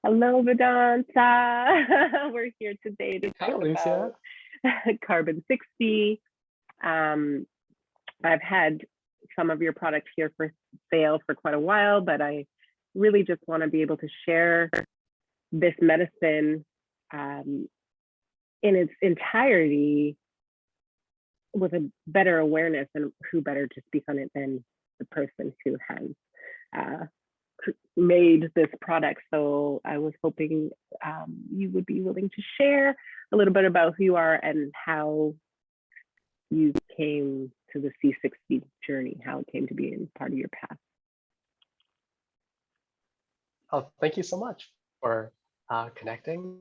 Hello, Vedanta. We're here today to Hi, talk about Alicia. Carbon 60. Um, I've had some of your products here for sale for quite a while, but I really just want to be able to share this medicine in its entirety with a better awareness, and who better to speak on it than the person who has uh, made this product. So I was hoping you would be willing to share a little bit about who you are and how you came to the C60 journey, how it came to be in part of your path. Oh, thank you so much for connecting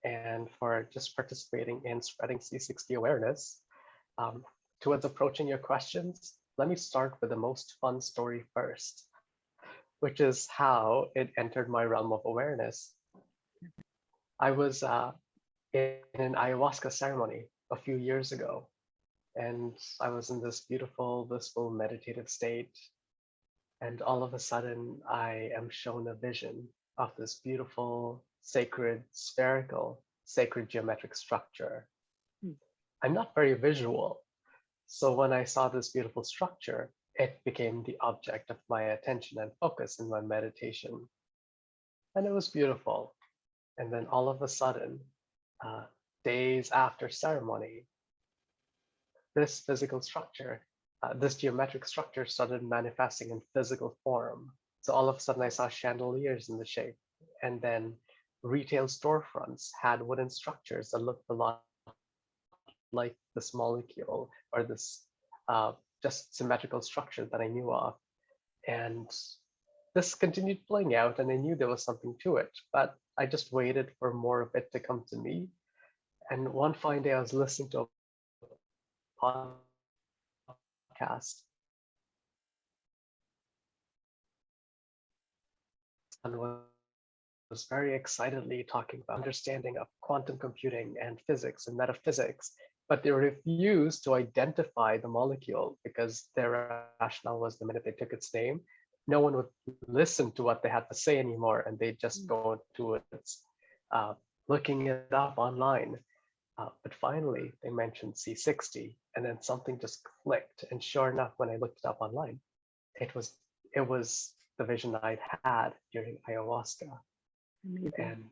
and for just participating in spreading C60 awareness. Um, Towards approaching your questions, let me start with the most fun story first, which is how it entered my realm of awareness. I was in an ayahuasca ceremony a few years ago, and I was in this beautiful, blissful, meditative state. And all of a sudden, I am shown a vision of this beautiful, sacred, spherical, sacred geometric structure. I'm not very visual. So when I saw this beautiful structure, it became the object of my attention and focus in my meditation. And it was beautiful. And then all of a sudden, days after ceremony, this physical structure, this geometric structure started manifesting in physical form. So all of a sudden I saw chandeliers in the shape, and then retail storefronts had wooden structures that looked a lot like this molecule or this just symmetrical structure that I knew of. And this continued playing out, and I knew there was something to it, but I just waited for more of it to come to me. And one fine day I was listening to a podcast and was very excitedly talking about understanding of quantum computing and physics and metaphysics, but they refused to identify the molecule because their rationale was the minute they took its name, no one would listen to what they had to say anymore, and they'd just go towards looking it up online. But finally, they mentioned C60, and then something just clicked. And sure enough, when I looked it up online, it was the vision I'd had during ayahuasca. Amazing. And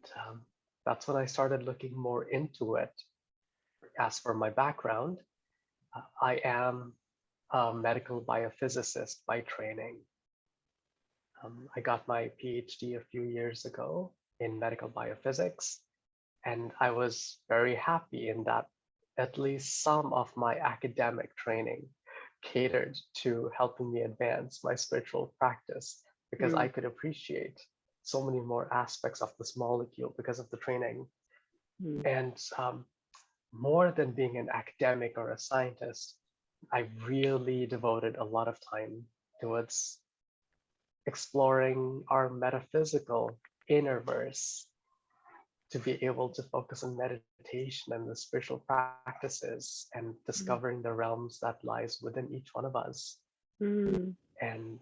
that's when I started looking more into it. As for my background, I am a medical biophysicist by training. I got my PhD a few years ago in medical biophysics, and I was very happy in that at least some of my academic training catered to helping me advance my spiritual practice, because I could appreciate so many more aspects of this molecule because of the training. And more than being an academic or a scientist, I really devoted a lot of time towards exploring our metaphysical inner verse, to be able to focus on meditation and the spiritual practices and discovering the realms that lies within each one of us. And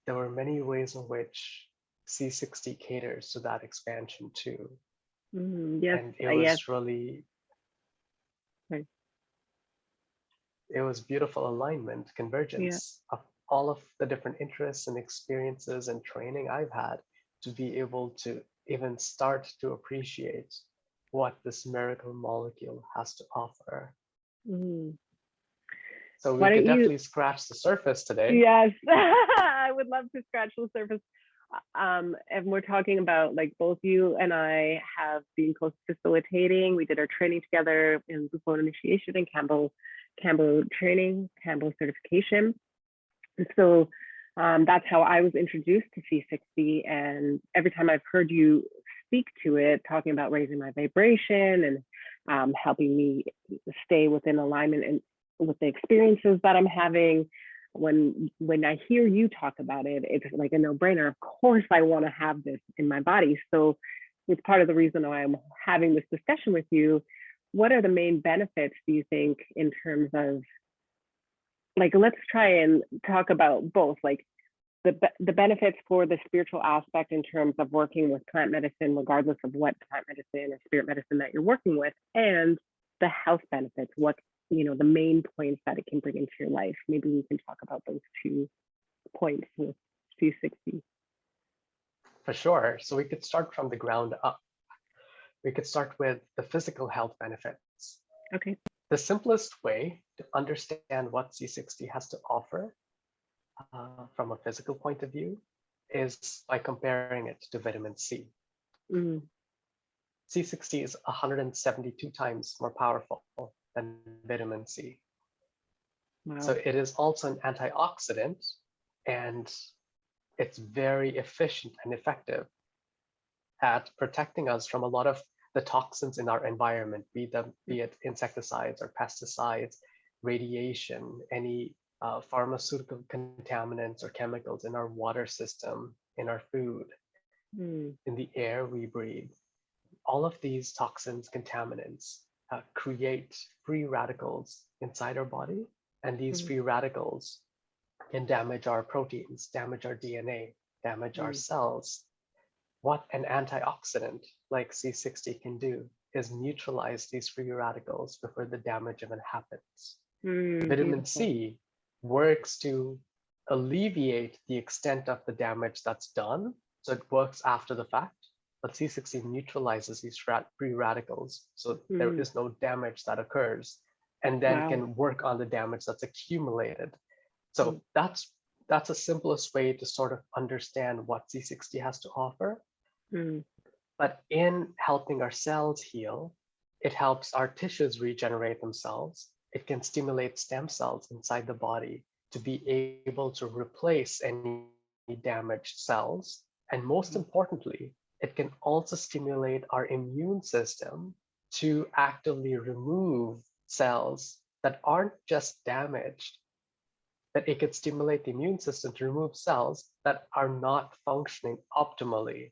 there were many ways in which C60 caters to that expansion too. Yes, And it was really, right. It was beautiful alignment, convergence of all of the different interests and experiences and training I've had to be able to even start to appreciate what this miracle molecule has to offer. So we could definitely scratch the surface today. Yes, I would love to scratch the surface. And we're talking about, like, both you and I have been co-facilitating. We did our training together in Bufo initiation and Kambo training, Kambo certification. And so that's how I was introduced to C60. And every time I've heard you speak to it, talking about raising my vibration and helping me stay within alignment and with the experiences that I'm having, when I hear you talk about it, it's like a no-brainer. Of course, I want to have this in my body. So it's part of the reason why I'm having this discussion with you. What are the main benefits, do you think, in terms of, like, let's try and talk about both, like the benefits for the spiritual aspect in terms of working with plant medicine, regardless of what plant medicine or spirit medicine that you're working with, and the health benefits, what, the main points that it can bring into your life. Maybe we can talk about those 2 points with C60. For sure. So we could start from the ground up. We could start with the physical health benefits. Okay. The simplest way to understand what C60 has to offer from a physical point of view is by comparing it to vitamin C. Mm. C60 is 172 times more powerful than vitamin C. Wow. So it is also an antioxidant, and it's very efficient and effective at protecting us from a lot of the toxins in our environment, be it insecticides or pesticides, radiation, any pharmaceutical contaminants or chemicals in our water system, in our food, in the air we breathe. All of these toxins, contaminants, create free radicals inside our body, and these free radicals can damage our proteins, damage our DNA, damage our cells. What an antioxidant like C60 can do is neutralize these free radicals before the damage even happens. Vitamin C works to alleviate the extent of the damage that's done, so it works after the fact, but C60 neutralizes these free radicals, so there is no damage that occurs, and then can work on the damage that's accumulated. So that's the simplest way to sort of understand what C60 has to offer. But in helping our cells heal, it helps our tissues regenerate themselves. It can stimulate stem cells inside the body to be able to replace any damaged cells. And most importantly, it can also stimulate our immune system to actively remove cells that aren't just damaged, that it could stimulate the immune system to remove cells that are not functioning optimally.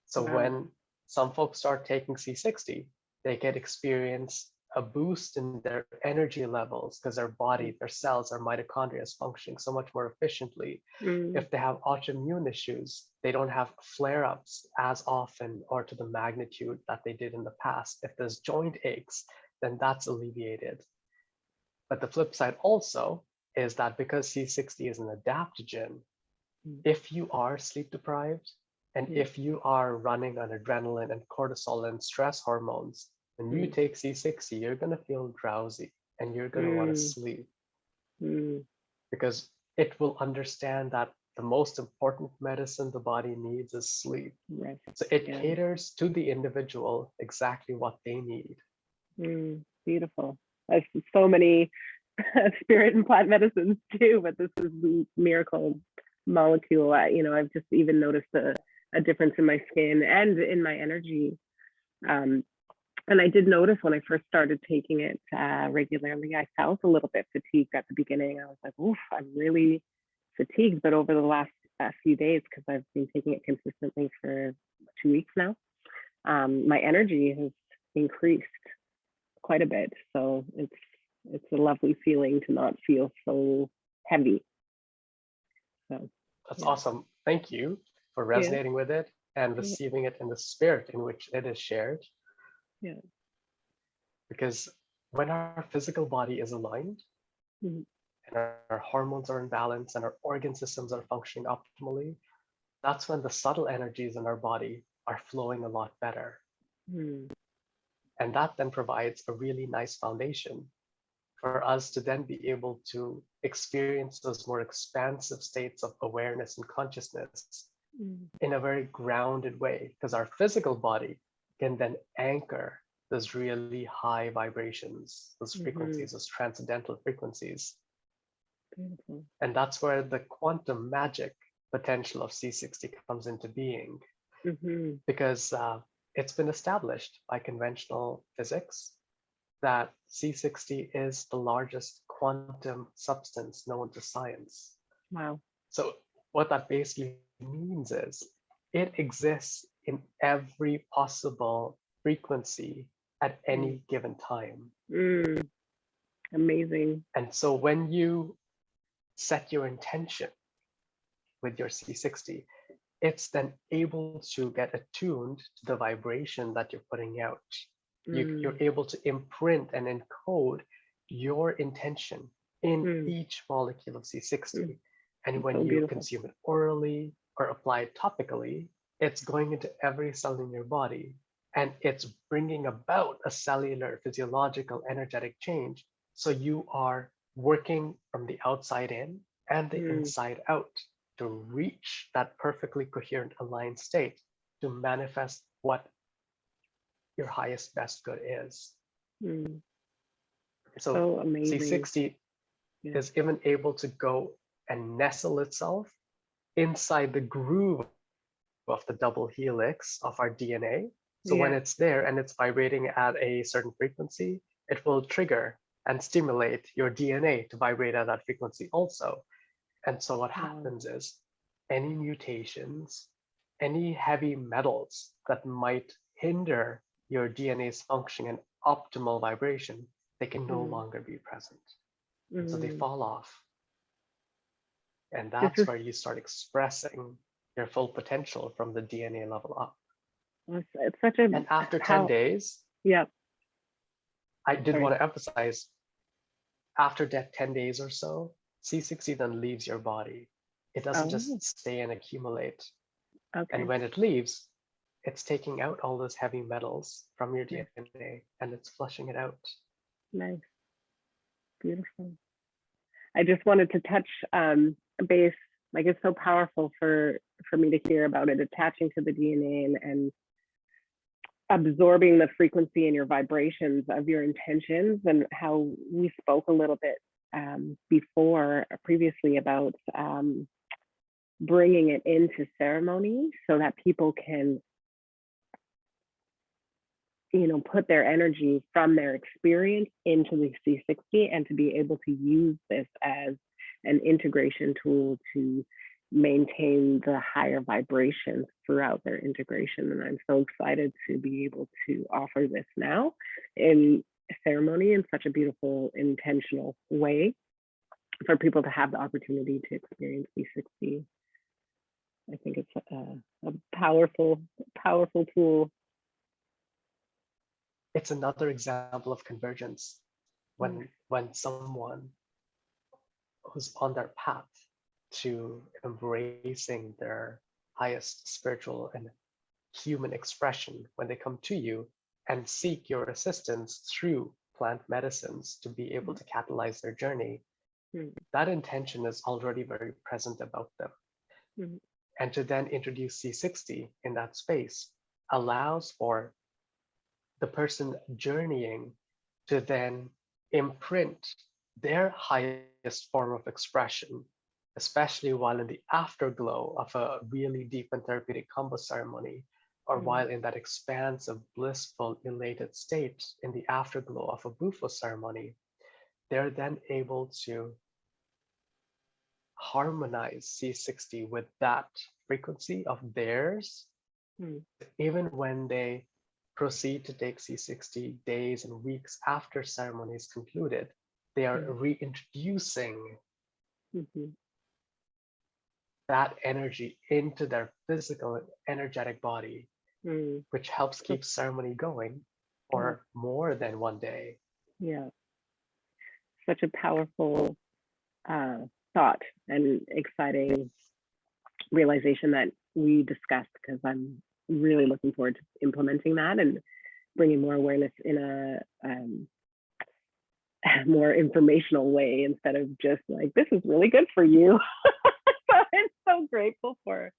So when some folks start taking C60, they can experience a boost in their energy levels because their body, their cells, their mitochondria is functioning so much more efficiently. If they have autoimmune issues, they don't have flare-ups as often or to the magnitude that they did in the past. If there's joint aches, then that's alleviated. But the flip side also is that because C60 is an adaptogen, if you are sleep deprived, and if you are running on adrenaline and cortisol and stress hormones, when you take C60, you're going to feel drowsy and you're going to want to sleep because it will understand that the most important medicine the body needs is sleep. Right. So it caters to the individual exactly what they need. Beautiful. There's so many spirit and plant medicines too, but this is the miracle molecule. I've just even noticed a difference in my skin and in my energy. And I did notice when I first started taking it regularly, I felt a little bit fatigued at the beginning. I was like, oof, I'm really fatigued. But over the last few days, because I've been taking it consistently for 2 weeks now, my energy has increased quite a bit. So it's a lovely feeling to not feel so heavy. So that's awesome. Thank you for resonating with it and receiving it in the spirit in which it is shared. Because when our physical body is aligned and our hormones are in balance and our organ systems are functioning optimally, that's when the subtle energies in our body are flowing a lot better. And that then provides a really nice foundation for us to then be able to experience those more expansive states of awareness and consciousness in a very grounded way, because our physical body can then anchor those really high vibrations, those frequencies, those transcendental frequencies. Beautiful. And that's where the quantum magic potential of C60 comes into being, because it's been established by conventional physics that C60 is the largest quantum substance known to science. Wow. So what that basically means is it exists in every possible frequency at any given time. Amazing. And so when you set your intention with your C60, it's then able to get attuned to the vibration that you're putting out. You're able to imprint and encode your intention in each molecule of C60. And when So you beautiful. consume it orally or apply it topically, it's going into every cell in your body, and it's bringing about a cellular, physiological, energetic change. So you are working from the outside in and the inside out to reach that perfectly coherent, aligned state to manifest what your highest, best good is. So amazing. C60 is even able to go and nestle itself inside the groove of the double helix of our DNA. So when it's there and it's vibrating at a certain frequency, it will trigger and stimulate your DNA to vibrate at that frequency also. And so what happens is any mutations, any heavy metals that might hinder your DNA's function and optimal vibration, they can no longer be present. And so they fall off. And that's where you start expressing your full potential from the DNA level up. It's such a and after 10 days, I did want to emphasize, after that 10 days or so, C60 then leaves your body. It doesn't just stay and accumulate. And when it leaves, it's taking out all those heavy metals from your DNA and it's flushing it out. Nice. Beautiful. I just wanted to touch base, like it's so powerful for me to hear about it attaching to the DNA and absorbing the frequency and your vibrations of your intentions, and how we spoke a little bit previously about bringing it into ceremony so that people can, put their energy from their experience into the C60 and to be able to use this as an integration tool to maintain the higher vibrations throughout their integration. And I'm so excited to be able to offer this now in ceremony in such a beautiful, intentional way for people to have the opportunity to experience C60. I think it's a powerful, powerful tool. It's another example of convergence when someone who's on their path to embracing their highest spiritual and human expression, when they come to you and seek your assistance through plant medicines to be able to catalyze their journey, that intention is already very present about them. And to then introduce C60 in that space allows for the person journeying to then imprint their highest form of expression, especially while in the afterglow of a really deep and therapeutic combo ceremony, or while in that expansive, blissful, elated state in the afterglow of a Bufo ceremony. They're then able to harmonize C60 with that frequency of theirs, even when they proceed to take C60 days and weeks after ceremony is concluded. They are reintroducing that energy into their physical and energetic body, which helps keep ceremony going for more than one day. Yeah, such a powerful thought and exciting realization that we discussed, because I'm really looking forward to implementing that and bringing more awareness in a more informational way instead of just like, this is really good for you. So I'm so grateful for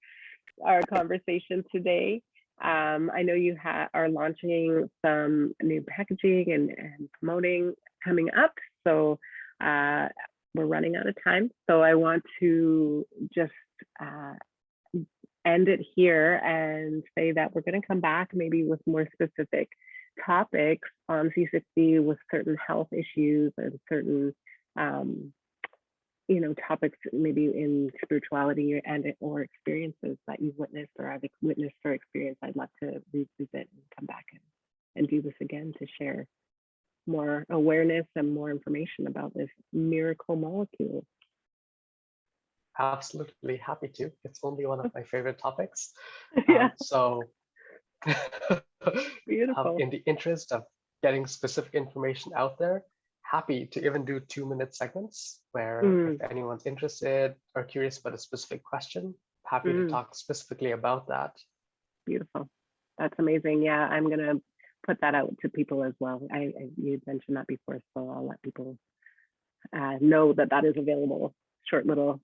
our conversation today. I know you are launching some new packaging and promoting coming up. So we're running out of time. So I want to just end it here and say that we're going to come back maybe with more specific topics on C60 with certain health issues and certain topics maybe in spirituality and or experiences that you've witnessed or I've witnessed or experienced. I'd love to revisit and come back and do this again to share more awareness and more information about this miracle molecule. absolutely happy to. It's only one of my favorite topics. Yeah, So beautiful. in the interest of getting specific information out there, happy to even do 2-minute segments where Mm, if anyone's interested or curious about a specific question, happy to mm, talk specifically about that. beautiful. That's amazing. Yeah, I'm gonna put that out to people as well. You had mentioned that before, so I'll let people know that that is available. Short little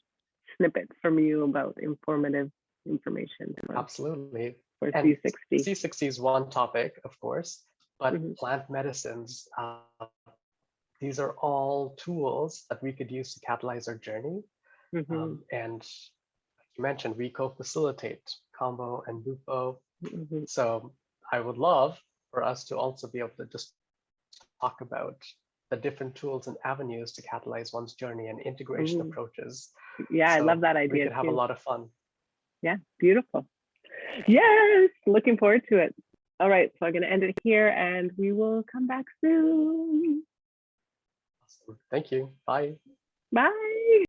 snippets from you about informative information Absolutely. for And C60. C60 is one topic, of course, but Mm-hmm. plant medicines, these are all tools that we could use to catalyze our journey. Mm-hmm. And like you mentioned, we co-facilitate Combo and Bupo. Mm-hmm. So I would love for us to also be able to just talk about the different tools and avenues to catalyze one's journey and integration Mm-hmm. approaches. Yeah, I love So that we idea could have a too. lot of fun. Yeah, beautiful. Yes, looking forward to it. All right, so I'm going to end it here and we will come back soon. Awesome. Thank you. Bye. Bye.